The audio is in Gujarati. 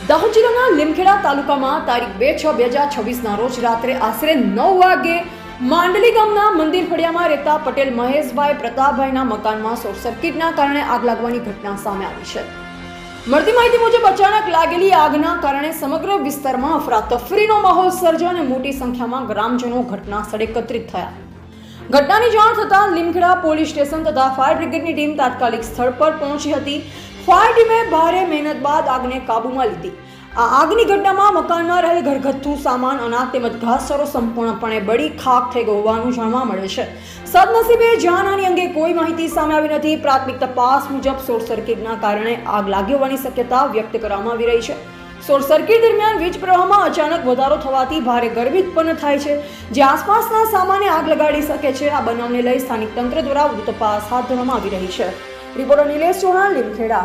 દાહોદ જિલ્લાના લીમખેડા તાલુકામાં તારીખ 2/6/2026ના રોજ રાત્રે આશરે 9 વાગે માંડલી ગામના મંદિર ફળિયામાં રહેતા પટેલ મહેશભાઈ પ્રતાપભાઈના મકાનમાં શોર્ટ સર્કિટના કારણે આગ લાગવાની ઘટના સામે આવી છે. મળતી માહિતી મુજબ અચાનક લાગેલી આગના કારણે સમગ્ર વિસ્તારમાં અફરાતફરીનો માહોલ સર્જાયો અને મોટી સંખ્યામાં ગ્રામજનો ઘટના સ્થળે એકત્રિત થયા. ઘટનાની જાણ થતાં લીમખેડા પોલીસ સ્ટેશન તથા ફાયર બ્રિગેડની ટીમ તાત્કાલિક સ્થળ પર પહોંચી હતી. ફાયર ટીમે ભારે મહેનત બાદ આગને કાબૂમાં લીધી. આ આગની ઘટનામાં મકાનમાં રહેલ ઘરગથ્થુ સામાન, અનાજ તેમજ ઘાસચારો સંપૂર્ણપણે બળી ખાખ થઈ ગયો હોવાનું જાણવા મળે છે. સદનસીબે જાનહાની અંગે કોઈ માહિતી સામે આવી નથી. પ્રાથમિક તપાસ મુજબ શોર્ટ સર્કિટના કારણે આગ લાગી હોવાની શક્યતા વ્યક્ત કરવામાં આવી રહી છે. શોર્ટ સર્કિટ દરમિયાન વીજ પ્રવાહમાં અચાનક વધારો થવાથી ભારે ગરમી ઉત્પન્ન થાય છે, જે આસપાસના સામાને આગ લગાડી શકે છે. આ બનાવને લઈ સ્થાનિક તંત્ર દ્વારા વધુ તપાસ હાથ ધરવામાં આવી રહી છે. રિપોર્ટર નિલેશ ચૌહાણ, લીમખેડા.